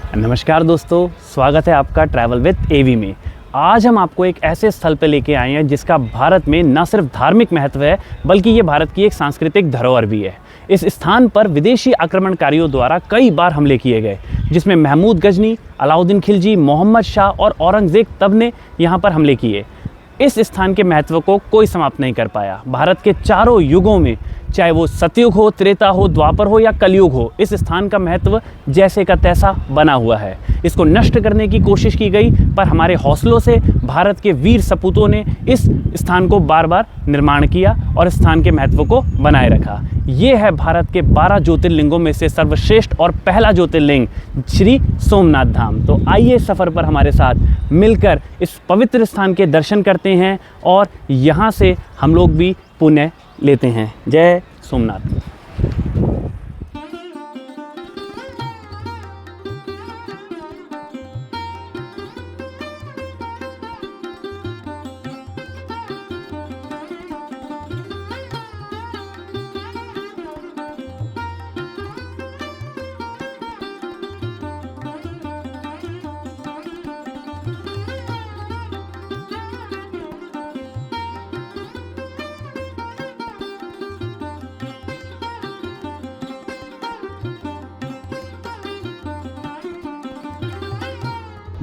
नमस्कार दोस्तों, स्वागत है आपका ट्रैवल विद एवी में। आज हम आपको एक ऐसे स्थल पर लेके आए हैं जिसका भारत में न सिर्फ धार्मिक महत्व है बल्कि ये भारत की एक सांस्कृतिक धरोहर भी है। इस स्थान पर विदेशी आक्रमणकारियों द्वारा कई बार हमले किए गए, जिसमें महमूद गजनी, अलाउद्दीन खिलजी, मोहम्मद शाह और औरंगजेब तब ने यहाँ पर हमले किए। इस स्थान के महत्व को कोई समाप्त नहीं कर पाया। भारत के चारों युगों में, चाहे वो सतयुग हो, त्रेता हो, द्वापर हो या कलयुग हो, इस स्थान का महत्व जैसे का तैसा बना हुआ है। इसको नष्ट करने की कोशिश की गई, पर हमारे हौसलों से भारत के वीर सपूतों ने इस स्थान को बार बार निर्माण किया और स्थान के महत्व को बनाए रखा। ये है भारत के 12 ज्योतिर्लिंगों में से सर्वश्रेष्ठ और पहला ज्योतिर्लिंग श्री सोमनाथ धाम। तो आइए सफ़र पर हमारे साथ मिलकर इस पवित्र स्थान के दर्शन करते हैं और यहाँ से हम लोग भी पुण्य लेते हैं। जय सोमनाथ।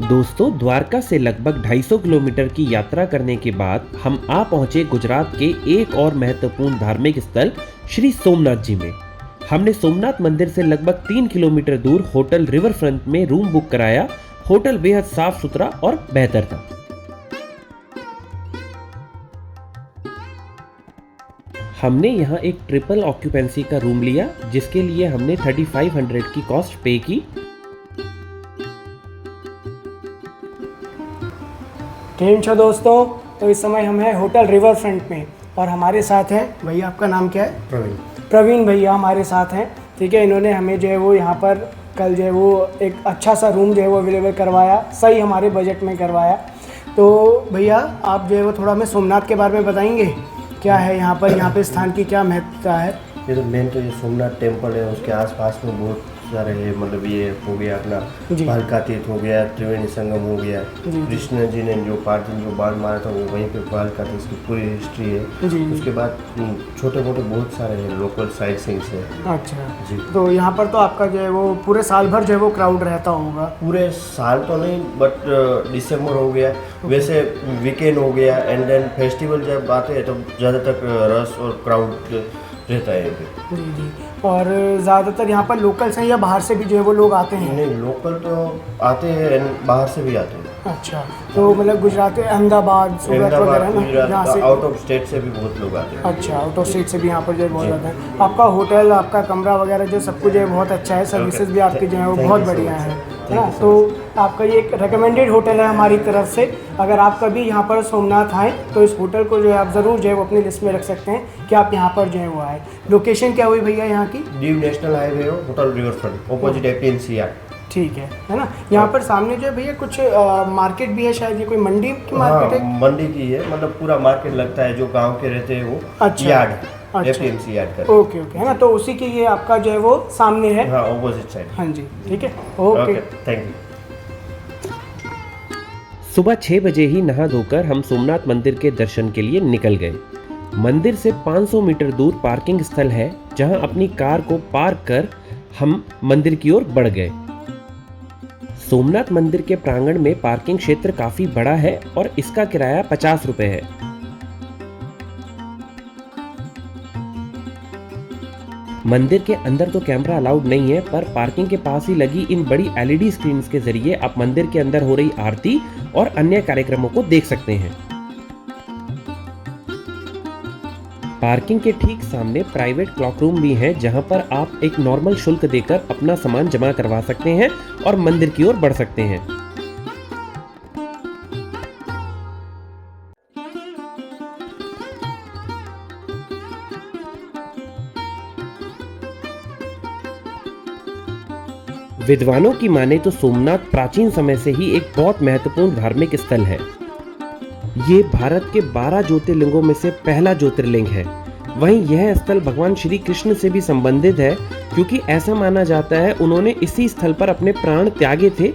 दोस्तों, द्वारका से लगभग 250 किलोमीटर की यात्रा करने के बाद हम आ पहुंचे गुजरात के एक और महत्वपूर्ण धार्मिक स्थल श्री सोमनाथ जी में। हमने सोमनाथ मंदिर से लगभग 3 किलोमीटर दूर होटल रिवर फ्रंट में रूम बुक कराया। होटल बेहद साफ सुथरा और बेहतर था। हमने यहाँ एक ट्रिपल ऑक्यूपेंसी का रूम लिया, जिसके लिए हमने 3500 की कॉस्ट पे की। केम छो दोस्तों, तो इस समय हम हैं होटल रिवर फ्रंट में और हमारे साथ हैं भैया। आपका नाम क्या है? प्रवीण भैया हमारे साथ हैं। ठीक है, इन्होंने हमें जो है वो यहाँ पर कल जो है वो एक अच्छा सा रूम जो है वो अवेलेबल करवाया, सही हमारे बजट में करवाया। तो भैया आप जो है वो थोड़ा हमें सोमनाथ के बारे में बताएंगे, क्या है यहाँ पर स्थान की क्या महत्वता है? ये तो मेन तो ये सोमनाथ टेम्पल है, उसके आसपास में बहुत सारे है। मतलब ये हो गया अपना भालका तीर्थ हो गया, त्रिवेणी संगम हो गया, कृष्ण जी ने जो 5 दिन जो बाढ़ मारा था वो वहीं पे भालका तीर्थ की पूरी हिस्ट्री है। उसके बाद छोटे मोटे बहुत सारे हैं, लोकल साइट सीइंग्स है। अच्छा जी। तो यहाँ पर तो आपका जो है वो पूरे साल भर जो है वो क्राउड रहता होगा? पूरे साल तो नहीं, बट दिसंबर हो गया, वैसे वीकेंड हो गया, एंड देन फेस्टिवल जब आते हैं तो ज़्यादातर रश और क्राउड रहता है यहाँ पे। जी। और ज़्यादातर यहाँ पर लोकल्स हैं या बाहर से भी जो है वो लोग आते हैं? नहीं, लोकल तो आते हैं एंड बाहर से भी आते हैं। अच्छा, तो मतलब गुजरात, अहमदाबाद, सूरत वगैरह ना, यहाँ से आउट ऑफ स्टेट से भी बहुत लोग आते हैं। अच्छा, आउट ऑफ स्टेट से भी यहाँ पर जो है बहुत ज़्यादा है। आपका होटल, आपका कमरा वगैरह जो सब कुछ जो है बहुत अच्छा है, सर्विसेज भी आपकी जो है वो बहुत बढ़िया है ना। तो आपका ये एक रिकमेंडेड होटल है हमारी तरफ से। अगर आप कभी यहाँ पर सोमनाथ आएँ तो इस होटल को जो है आप ज़रूर जो है वो अपनी लिस्ट में रख सकते हैं कि आप यहाँ पर जो है वो आए। लोकेशन क्या हुई भैया यहाँ की? ड्यू नेशनल हाईवे हो, hotel river front, opposite APMC yard. ठीक है ना। यहाँ पर सामने जो है भैया कुछ मार्केट भी है, शायद ये कोई मंडी की मार्केट है? मंडी की है, मतलब पूरा मार्केट लगता है, जो गांव के रहते हैं वो। अच्छा, यार्ड, अच्छा, एपीएमसी यार्ड का। ओके है ना। तो उसी की ये आपका जो है वो सामने है। हाँ, ऑपोजिट साइड। हाँ जी, ठीक है, ओके, थैंक यू। सुबह 6 बजे ही नहा धोकर हम सोमनाथ मंदिर के दर्शन के लिए निकल गए। मंदिर से 500 मीटर दूर पार्किंग स्थल है, जहां अपनी कार को पार्क कर हम मंदिर की ओर बढ़ गए। सोमनाथ मंदिर के प्रांगण में पार्किंग क्षेत्र काफी बड़ा है और इसका किराया 50 रुपए है। मंदिर के अंदर तो कैमरा अलाउड नहीं है, पर पार्किंग के पास ही लगी इन बड़ी LED स्क्रीन्स के जरिए आप मंदिर के अंदर हो रही आरती और अन्य कार्यक्रमों को देख सकते हैं। पार्किंग के ठीक सामने प्राइवेट क्लॉक रूम भी है, जहां पर आप एक नॉर्मल शुल्क देकर अपना सामान जमा करवा सकते हैं और मंदिर की ओर बढ़ सकते हैं। विद्वानों की माने तो सोमनाथ प्राचीन समय से ही एक बहुत महत्वपूर्ण धार्मिक स्थल है। ये भारत के 12 ज्योतिर्लिंगों में से पहला ज्योतिर्लिंग है। वहीं यह स्थल भगवान श्री कृष्ण से भी संबंधित है, क्योंकि ऐसा माना जाता है उन्होंने इसी स्थल पर अपने प्राण त्यागे थे।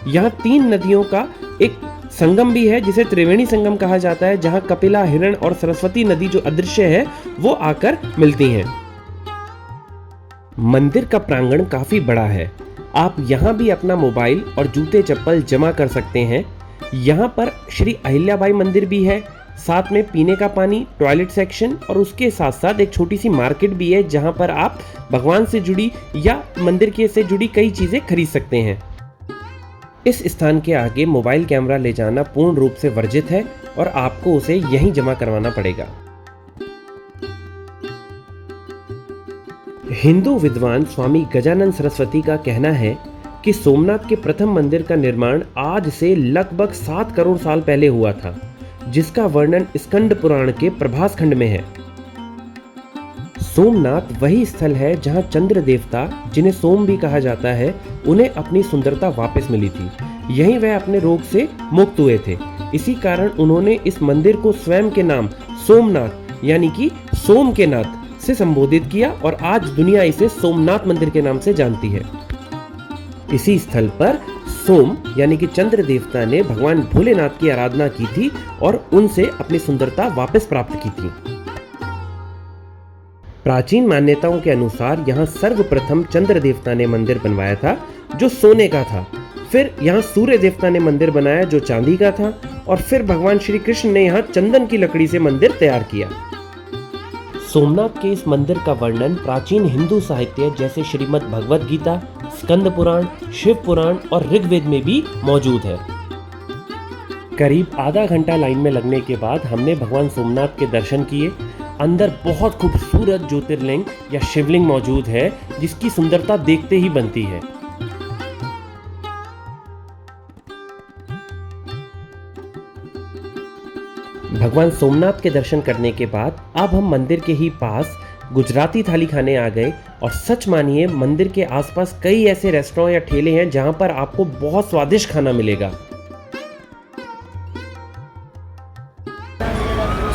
यहाँ 3 नदियों का एक संगम भी है जिसे त्रिवेणी संगम कहा जाता है, जहाँ कपिला, हिरण और सरस्वती नदी जो अदृश्य है वो आकर मिलती हैं। मंदिर का प्रांगण काफी बड़ा है। आप यहाँ भी अपना मोबाइल और जूते चप्पल जमा कर सकते हैं। यहाँ पर श्री अहिल्याबाई मंदिर भी है, साथ में पीने का पानी, टॉयलेट सेक्शन और उसके साथ साथ एक छोटी सी मार्केट भी है जहाँ पर आप भगवान से जुड़ी या मंदिर के से जुड़ी कई चीजें खरीद सकते हैं। इस स्थान के आगे मोबाइल कैमरा ले जाना पूर्ण रूप से वर्जित है और आपको उसे यहीं जमा करवाना पड़ेगा। हिंदू विद्वान स्वामी गजानन सरस्वती का कहना है कि सोमनाथ के प्रथम मंदिर का निर्माण आज से लगभग 7 करोड़ साल पहले हुआ था, जिसका वर्णन स्कंद पुराण के प्रभास खंड में है। सोमनाथ वही स्थल है जहां चंद्र देवता, जिन्हें सोम भी कहा जाता है, उन्हें अपनी सुंदरता वापस मिली थी। यहीं वह अपने रोग से मुक्त हुए थे। इसी कारण उन्होंने इस मंदिर को स्वयं के नाम सोमनाथ यानी कि सोम के नाथ से संबोधित किया और आज दुनिया इसे सोमनाथ मंदिर के नाम से जानती है। इसी स्थल पर सोम यानी कि चंद्र देवता ने भगवान भोलेनाथ की आराधना की थी और उनसे अपनी सुंदरता वापस प्राप्त की थी। प्राचीन मान्यताओं के अनुसार यहाँ सर्वप्रथम चंद्र देवता ने मंदिर बनवाया था जो सोने का था। फिर यहाँ सूर्य देवता ने मंदिर बनाया जो चांदी का था और फिर भगवान श्री कृष्ण ने यहाँ चंदन की लकड़ी से मंदिर तैयार किया। सोमनाथ के इस मंदिर का वर्णन प्राचीन हिंदू साहित्य जैसे श्रीमद् भगवद गीता, स्कंद पुराण, शिव पुराण और ऋग्वेद में भी मौजूद है। करीब आधा घंटा लाइन में लगने के बाद हमने भगवान सोमनाथ के दर्शन किए। अंदर बहुत खूबसूरत ज्योतिर्लिंग या शिवलिंग मौजूद है जिसकी सुंदरता देखते ही बनती है। भगवान सोमनाथ के दर्शन करने के बाद अब हम मंदिर के ही पास गुजराती थाली खाने आ गए और सच मानिए मंदिर के आसपास कई ऐसे रेस्टोरेंट या ठेले हैं जहां पर आपको बहुत स्वादिष्ट खाना मिलेगा।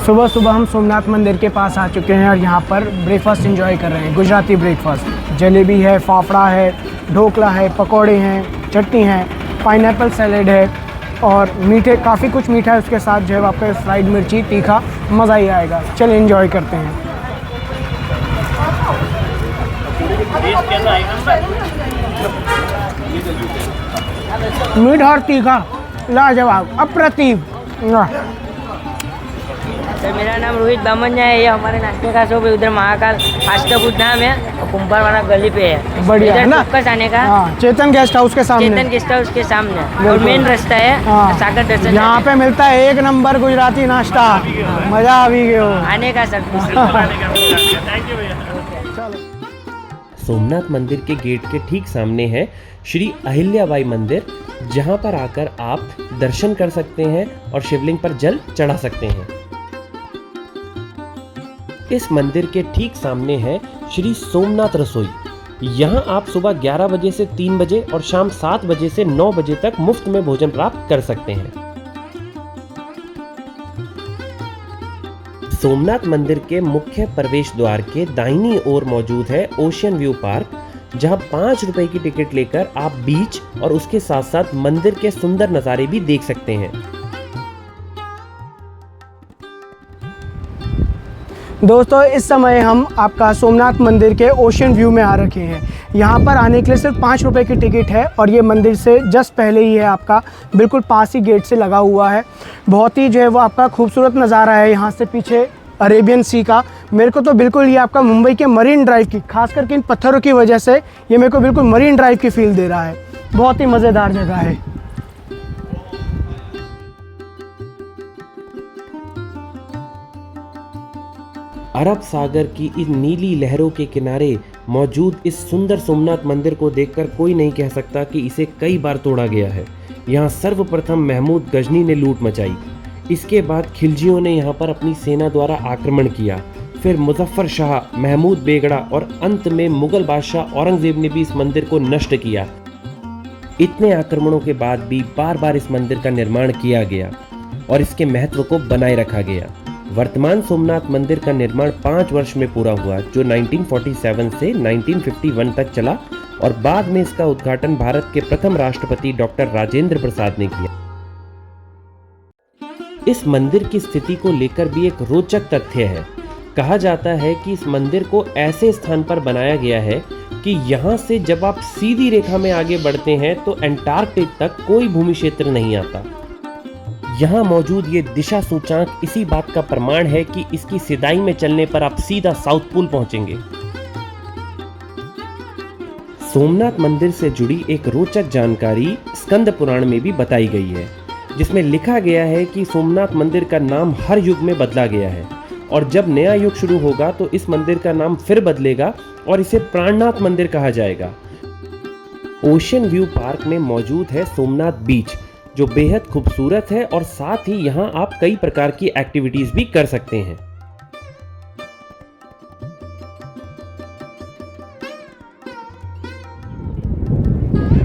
सुबह सुबह हम सोमनाथ मंदिर के पास आ चुके हैं और यहाँ पर ब्रेकफास्ट एंजॉय कर रहे हैं। गुजराती ब्रेकफास्ट, जलेबी है, फाफड़ा है, ढोकला है, पकौड़े हैं, चटनी है, पाइनएप्पल सैलेड है और मीठे काफ़ी कुछ मीठा है उसके साथ जो है आपका फ्राइड मिर्ची, तीखा, मज़ा ही आएगा। चलिए एंजॉय करते हैं। मीठा और तीखा लाजवाब, अप्रतिम। सर मेरा नाम रोहित बामनिया है। ये हमारे नाश्ते का शॉप है, उधर महाकाल फास्ट फूड नाम है और कुंभार वाला गली पे है। बढ़िया है ना? चौकस आने का। हाँ, चेतन गेस्ट हाउस के सामने। चेतन गेस्ट हाउस के सामने और मेन रास्ता है सागर दर्शन। यहाँ पे मिलता है 1 नंबर गुजराती नाश्ता, मजा आ भी गया आने का सर। सोमनाथ मंदिर के गेट के ठीक सामने है श्री अहिल्याबाई मंदिर, जहां पर आकर आप दर्शन कर सकते हैं और शिवलिंग पर जल चढ़ा सकते हैं। इस मंदिर के ठीक सामने है श्री सोमनाथ रसोई। यहाँ आप सुबह 11 बजे से 3 बजे और शाम 7 बजे से 9 बजे तक मुफ्त में भोजन प्राप्त कर सकते हैं। सोमनाथ मंदिर के मुख्य प्रवेश द्वार के दाहिनी ओर मौजूद है ओशियन व्यू पार्क, जहां 5 रुपए की टिकट लेकर आप बीच और उसके साथ साथ मंदिर के सुंदर नज़ारे भी देख सकते हैं। दोस्तों इस समय हम आपका सोमनाथ मंदिर के ओशियन व्यू में आ रखे हैं। यहाँ पर आने के लिए सिर्फ 5 रुपए की टिकट है और ये मंदिर से जस्ट पहले ही है, आपका बिल्कुल पास ही गेट से लगा हुआ है। बहुत ही जो है वो आपका खूबसूरत नज़ारा है। यहाँ से पीछे अरेबियन सी का, मेरे को तो बिल्कुल ये आपका मुंबई के मरीन ड्राइव की, खास करके इन पत्थरों की वजह से ये मेरे को बिल्कुल मरीन ड्राइव की फील दे रहा है। बहुत ही मज़ेदार जगह है। अरब सागर की इन नीली लहरों के किनारे मौजूद इस सुंदर सोमनाथ मंदिर को देखकर कोई नहीं कह सकता कि इसे कई बार तोड़ा गया है। यहाँ सर्वप्रथम महमूद गजनी ने लूट मचाई, इसके बाद खिलजियों ने यहाँ पर अपनी सेना द्वारा आक्रमण किया, फिर मुजफ्फर शाह, महमूद बेगड़ा और अंत में मुगल बादशाह औरंगजेब ने भी इस मंदिर को नष्ट किया। इतने आक्रमणों के बाद भी बार बार इस मंदिर का निर्माण किया गया और इसके महत्व को बनाए रखा गया। वर्तमान सोमनाथ मंदिर का निर्माण 5 वर्ष में पूरा हुआ, जो 1947 से 1951 तक चला और बाद में इसका उद्घाटन भारत के प्रथम राष्ट्रपति डॉक्टर राजेंद्र प्रसाद ने किया। इस मंदिर की स्थिति को लेकर भी एक रोचक तथ्य है। कहा जाता है कि इस मंदिर को ऐसे स्थान पर बनाया गया है कि यहाँ से जब आप सीधी रेखा में आगे बढ़ते हैं तो अंटार्कटिक तक कोई भूमि क्षेत्र नहीं आता। यहाँ मौजूद ये दिशा सूचकांक इसी बात का प्रमाण है कि इसकी सीधाई में चलने पर आप सीधा साउथ पोल पहुंचेंगे। सोमनाथ मंदिर से जुड़ी एक रोचक जानकारी स्कंद पुराण में भी बताई गई है, जिसमें लिखा गया है कि सोमनाथ मंदिर का नाम हर युग में बदला गया है और जब नया युग शुरू होगा तो इस मंदिर का नाम फिर बदलेगा और इसे प्राणनाथ मंदिर कहा जाएगा। ओशन व्यू पार्क में मौजूद है सोमनाथ बीच, जो बेहद खूबसूरत है और साथ ही यहाँ आप कई प्रकार की एक्टिविटीज भी कर सकते हैं।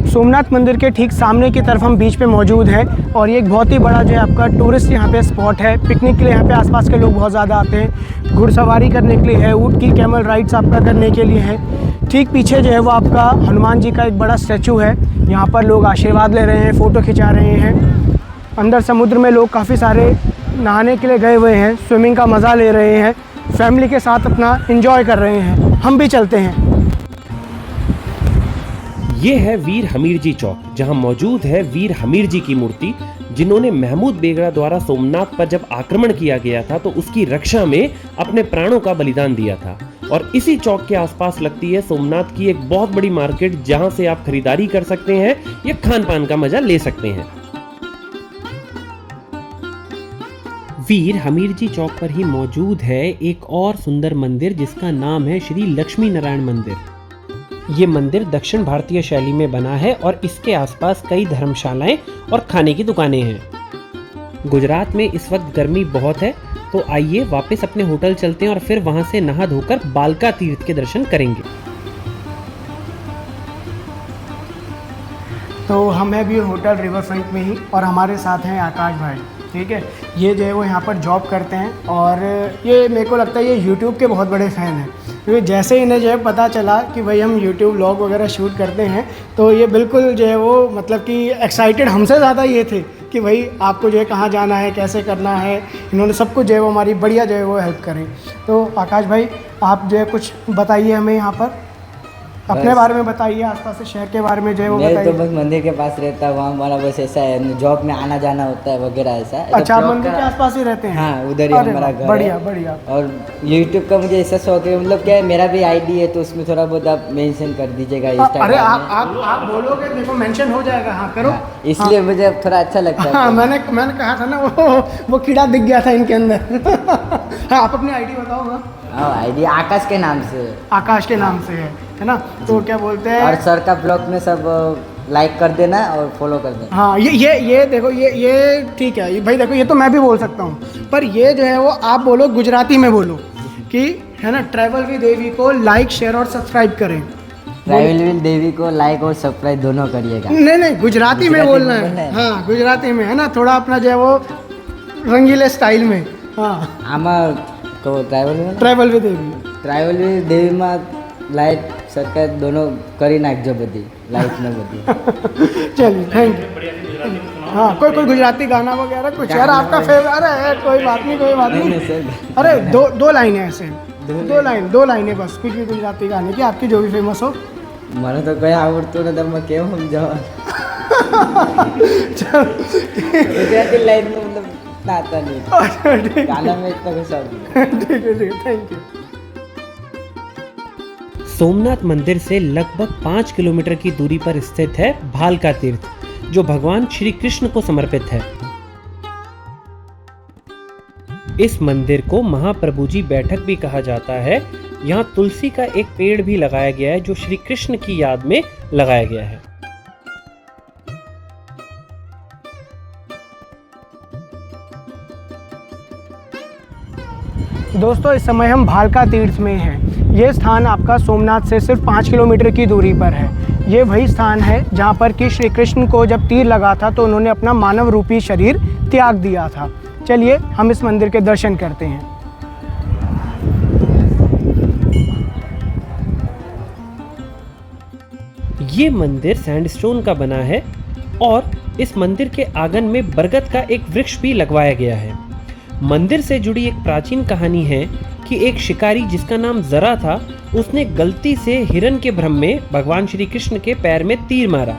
सोमनाथ मंदिर के ठीक सामने की तरफ हम बीच पे मौजूद हैं और ये एक बहुत ही बड़ा जो है आपका टूरिस्ट यहाँ पे स्पॉट है। पिकनिक के लिए यहाँ पे आसपास के लोग बहुत ज़्यादा आते हैं, घुड़सवारी करने के लिए है, ऊँट की कैमल राइड्स आपका करने के लिए है। ठीक पीछे जो है वो आपका हनुमान जी का एक बड़ा स्टैचू है, यहाँ पर लोग आशीर्वाद ले रहे हैं, फ़ोटो खिंचा रहे हैं। अंदर समुद्र में लोग काफ़ी सारे नहाने के लिए गए हुए हैं, स्विमिंग का मज़ा ले रहे हैं, फैमिली के साथ अपना एंजॉय कर रहे हैं। हम भी चलते हैं। ये है वीर हमीर जी चौक, जहां मौजूद है वीर हमीर जी की मूर्ति, जिन्होंने महमूद बेगड़ा द्वारा सोमनाथ पर जब आक्रमण किया गया था तो उसकी रक्षा में अपने प्राणों का बलिदान दिया था। और इसी चौक के आसपास लगती है सोमनाथ की एक बहुत बड़ी मार्केट, जहां से आप खरीदारी कर सकते हैं या खान पान का मजा ले सकते हैं। वीर हमीर जी चौक पर ही मौजूद है एक और सुंदर मंदिर, जिसका नाम है श्री लक्ष्मी नारायण मंदिर। ये मंदिर दक्षिण भारतीय शैली में बना है और इसके आसपास कई धर्मशालाएं और खाने की दुकानें हैं। गुजरात में इस वक्त गर्मी बहुत है, तो आइए वापस अपने होटल चलते हैं और फिर वहां से नहा धोकर बालका तीर्थ के दर्शन करेंगे। तो हम हैं भी होटल रिवर फ्रंट में ही और हमारे साथ हैं आकाश भाई। ठीक है, ये जो है वो यहाँ पर जॉब करते हैं और ये मेरे को लगता है ये यूट्यूब के बहुत बड़े फ़ैन हैं, क्योंकि जैसे इन्हें जो है पता चला कि भाई हम यूट्यूब व्लॉग वगैरह शूट करते हैं तो ये बिल्कुल जो है वो मतलब कि एक्साइटेड हमसे ज़्यादा ये थे कि भाई आपको जो है कहाँ जाना है, कैसे करना है। इन्होंने सब कुछ जो है वो हमारी बढ़िया जो है वो हेल्प करें। तो आकाश भाई आप जो है कुछ बताइए हमें यहाँ पर, अपने बारे में बताइए, आसपास से शहर के बारे में जो है वो बताइए। तो बस मंदिर के पास रहता है, वहाँ हमारा बस ऐसा है, जॉब में आना जाना होता है वगैरह ऐसा। अच्छा, मंदिर के आसपास ही रहते हैं? हाँ, उधर ही हमारा घर है। बढ़िया बढ़िया। और यूट्यूब का मुझे ऐसा शौक है, मतलब क्या है, मेरा भी आईडी है तो उसमें थोड़ा बहुत आप मेंशन कर दीजिएगा इंस्टाग्राम। अरे आप बोलोगे देखो मेंशन हो जाएगा। हाँ करो। इसलिए मुझे अब थोड़ा अच्छा लगता है। हाँ, मैंने कहा था ना वो कीड़ा दिख गया था इनके अंदर। हाँ, आप अपनी आईडी बताओ। हाँ, आईडी आकाश के नाम से। आकाश के नाम से है ना? तो क्या बोलते हैं, और सर का ब्लॉग में सब लाइक कर देना और फॉलो कर देना। हाँ, ये देखो, ये ठीक है भाई। देखो ये तो मैं भी बोल सकता हूँ, पर ये जो है वो आप बोलो, गुजराती में बोलो कि है ना, ट्रैवल विद देवी को लाइक शेयर और सब्सक्राइब करें। ट्रैवल विद देवी को लाइक और सब्सक्राइब दोनों करिएगा। नहीं, गुजराती में बोलना है। हाँ, गुजराती में है ना, थोड़ा अपना जो है वो रंगीले स्टाइल में। हाँ, आमा को ट्रैवल विद देवी में लाइक सरकार दोनों करी नाखजो बदी लाइक में बदी। चलिए, थैंक यू। हाँ, कोई गुजराती गाना वगैरह कुछ यार आपका फेवरेट है? कोई बात नहीं। अरे दो लाइनें ऐसे, दो लाइनें बस, कुछ भी गुजराती गाने की आपकी जो भी फेमस हो। મને તો કઈ આવડતું નથી, તમે કેમ સમજાવો? ગુજરાતી લાઈન मतलब आता नहीं, गाना में इतना कुछ समझ। ठीक है, थैंक यू। सोमनाथ मंदिर से लगभग 5 किलोमीटर की दूरी पर स्थित है भालका तीर्थ, जो भगवान श्री कृष्ण को समर्पित है। इस मंदिर को महाप्रभु जी बैठक भी कहा जाता है। यहाँ तुलसी का एक पेड़ भी लगाया गया है, जो श्री कृष्ण की याद में लगाया गया है। दोस्तों, इस समय हम भालका तीर्थ में हैं। ये स्थान आपका सोमनाथ से सिर्फ 5 किलोमीटर की दूरी पर है। ये वही स्थान है जहाँ पर कि श्री कृष्ण को जब तीर लगा था तो उन्होंने अपना मानव रूपी शरीर त्याग दिया था। चलिए हम इस मंदिर के दर्शन करते हैं। ये मंदिर सैंडस्टोन का बना है और इस मंदिर के आंगन में बरगद का एक वृक्ष भी लगवाया गया है। मंदिर से जुड़ी एक प्राचीन कहानी है कि एक शिकारी जिसका नाम जरा था, उसने गलती से हिरन के भ्रम में भगवान श्री कृष्ण के पैर में तीर मारा।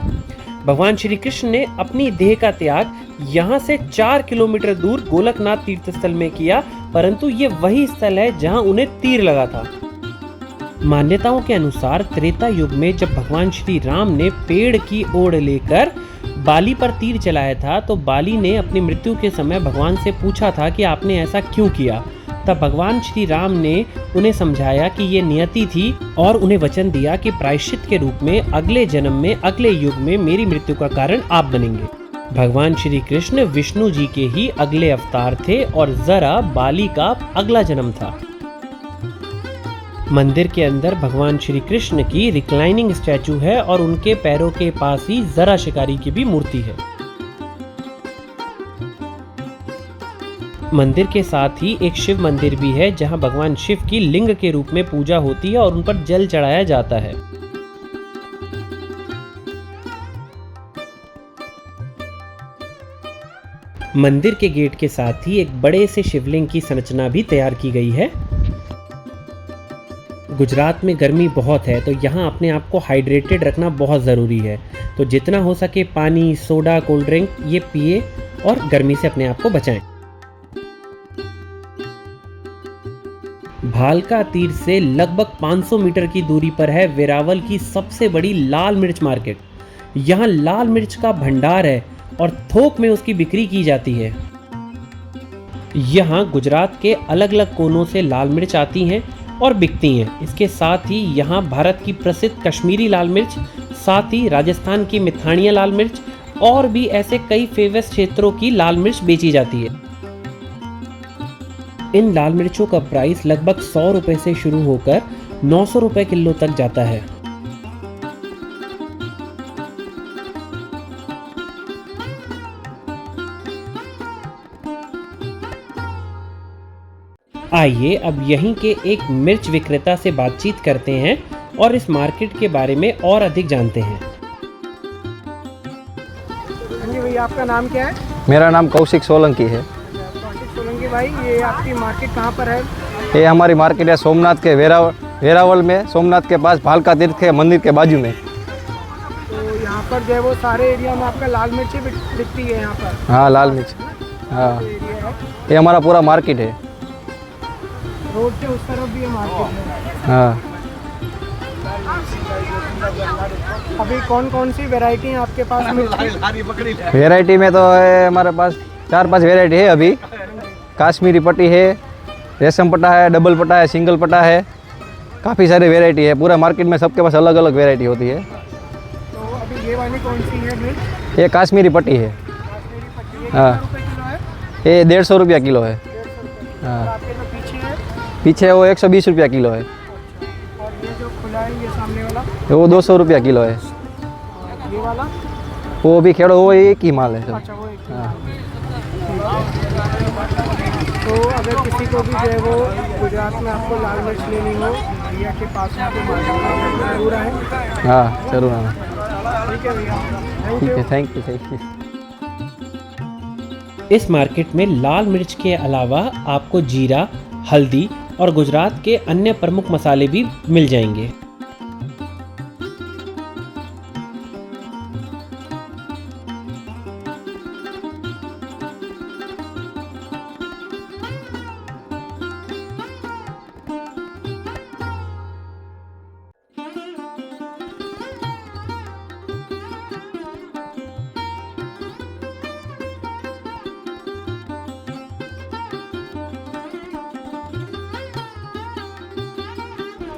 भगवान श्री कृष्ण ने अपनी देह का त्याग यहाँ से 4 किलोमीटर दूर गोलकनाथ तीर्थ स्थल में किया, परंतु ये वही स्थल है जहाँ उन्हें तीर लगा था। मान्यताओं के अनुसार त्रेता युग में जब भगवान श्री राम ने पेड़ की ओड़ लेकर बाली पर तीर चलाया था, तो बाली ने अपनी मृत्यु के समय भगवान से पूछा था कि आपने ऐसा क्यों किया। तब भगवान श्री राम ने उन्हें समझाया कि ये नियति थी और उन्हें वचन दिया कि प्रायश्चित के रूप में अगले जन्म में, अगले युग में मेरी मृत्यु का कारण आप बनेंगे। भगवान श्री कृष्ण विष्णु जी के ही अगले अवतार थे और जरा बाली का अगला जन्म था। मंदिर के अंदर भगवान श्री कृष्ण की रिक्लाइनिंग स्टैचू है और उनके पैरों के पास ही जरा शिकारी की भी मूर्ति है। मंदिर के साथ ही एक शिव मंदिर भी है जहां भगवान शिव की लिंग के रूप में पूजा होती है और उन पर जल चढ़ाया जाता है। मंदिर के गेट के साथ ही एक बड़े से शिवलिंग की संरचना भी तैयार की गई है। गुजरात में गर्मी बहुत है, तो यहाँ अपने आप को हाइड्रेटेड रखना बहुत ज़रूरी है। तो जितना हो सके पानी, सोडा, कोल्ड ड्रिंक ये पिए और गर्मी से अपने आप को बचाएं। भालका तीर से लगभग 500 मीटर की दूरी पर है वेरावल की सबसे बड़ी लाल मिर्च मार्केट। यहाँ लाल मिर्च का भंडार है और थोक में उसकी बिक्री की जाती है। यहाँ गुजरात के अलग अलग कोनों से लाल मिर्च आती हैं और बिकती हैं। इसके साथ ही यहाँ भारत की प्रसिद्ध कश्मीरी लाल मिर्च, साथ ही राजस्थान की मिठानिया लाल मिर्च और भी ऐसे कई फेमस क्षेत्रों की लाल मिर्च बेची जाती है। इन लाल मिर्चों का प्राइस लगभग 100 रुपए से शुरू होकर 900 रुपए किलो तक जाता है। आइए अब यहीं के एक मिर्च विक्रेता से बातचीत करते हैं और इस मार्केट के बारे में और अधिक जानते हैं। जी भैया, आपका नाम क्या है? मेरा नाम कौशिक सोलंकी है। कौशिक सोलंकी भाई, ये आपकी मार्केट कहाँ पर है? ये हमारी मार्केट है सोमनाथ के वेरावल में, सोमनाथ के पास भालका तीर्थ के मंदिर के बाजू में। तो यहाँ पर जो है वो सारे एरिया में आपका लाल मिर्ची बिकती है यहाँ पर? हाँ, लाल मिर्च। हाँ, एरिया है, ये हमारा पूरा मार्केट है। रोड के उस तरफ भी मार्केट है। हाँ, अभी कौन कौन सी वैरायटी है आपके पास मिर्च? वैरायटी में तो है हमारे पास 4-5 वैरायटी है अभी। काश्मीरी पट्टी है, रेशम पट्टा है, डबल पट्टा है, सिंगल पट्टा है, काफ़ी सारी वैरायटी है। पूरा मार्केट में सबके पास अलग अलग वैरायटी होती है। तो अभी ये वाली कौन सी है मिर्च? ये काश्मीरी पट्टी है। काश्मीरी पट्टी, ये हाँ। कितना रुपए किलो है? ये 150 रुपया किलो है। 150 रुपए। हाँ। और आपके जो पीछे है पीछे वो 120 रुपया किलो है। और ये जो खुला है ये सामने वाला, वो 200 रुपया किलो है। और ये वाला? वो भी खेड़ो, वो एक ही माल है सब। अच्छा, वो एक। हाँ। तो अगर किसी को भी जो है वो गुजरात में आपको लाल मिर्च लेनी हो, भैया के पास आपको मार्केट में जरूर आए। हाँ, जरूर आना। ठीक है भैया, थैंक ठीक यू। है, थैंक यू, थैंक यू। इस मार्केट में लाल मिर्च के अलावा आपको जीरा, हल्दी और गुजरात के अन्य प्रमुख मसाले भी मिल जाएंगे।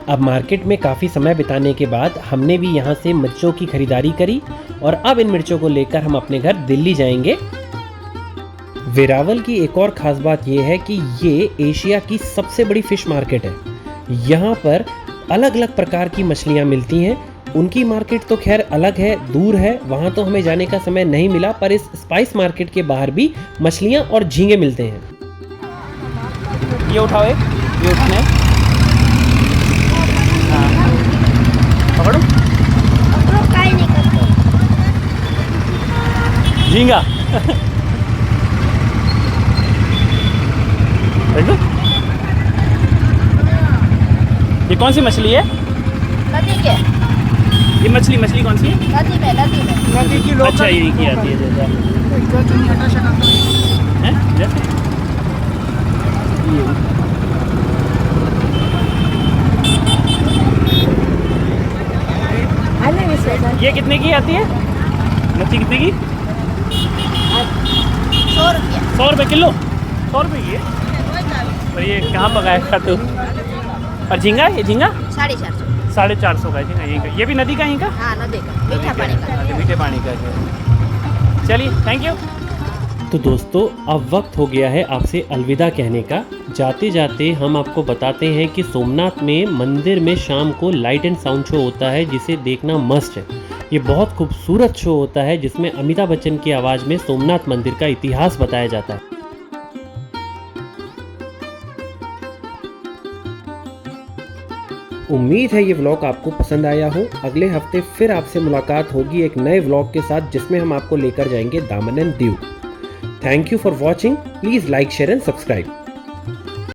अब मार्केट में काफ़ी समय बिताने के बाद हमने भी यहाँ से मिर्चों की खरीदारी करी और अब इन मिर्चों को लेकर हम अपने घर दिल्ली जाएंगे। वेरावल की एक और ख़ास बात यह है कि ये एशिया की सबसे बड़ी फ़िश मार्केट है। यहाँ पर अलग अलग प्रकार की मछलियाँ मिलती हैं उनकी मार्केट तो खैर अलग है, दूर है, वहाँ तो हमें जाने का समय नहीं मिला, पर इस स्पाइस मार्केट के बाहर भी मछलियाँ और झींगे मिलते हैं। ये उठाओ, एक ये उठाने, हाँ पकड़ो, झींगा ये कौन सी मछली है? नदी के ये मछली कौन सी है? नदी में नदी की लोकल अच्छा, यही की आती है जैसा हैं? जैसे ये कितने की आती है मच्छी? कितने की? 100 रुपया 100 रुपये किलो? 100 रुपये की है? और ये कहाँ पकाएगा तू? और झींगा, ये झींगा 450 450 का है झींगा, यहीं का। ये भी नदी का यहीं का? हाँ नदी का मीठा पानी का। मीठे पानी का है। चलिए, थैंक यू। तो दोस्तों अब वक्त हो गया है आपसे अलविदा कहने का। जाते जाते हम आपको बताते हैं कि सोमनाथ में मंदिर में शाम को लाइट एंड साउंड शो होता है, जिसे देखना मस्ट है। ये बहुत खूबसूरत शो होता है जिसमें अमिताभ बच्चन की आवाज़ में सोमनाथ मंदिर का इतिहास बताया जाता है। उम्मीद है ये व्लॉग आपको पसंद आया हो। अगले हफ्ते फिर आपसे मुलाकात होगी एक नए व्लॉग के साथ, जिसमें हम आपको लेकर जाएंगे दामन and Diu. Thank you for watching. Please like, share and subscribe.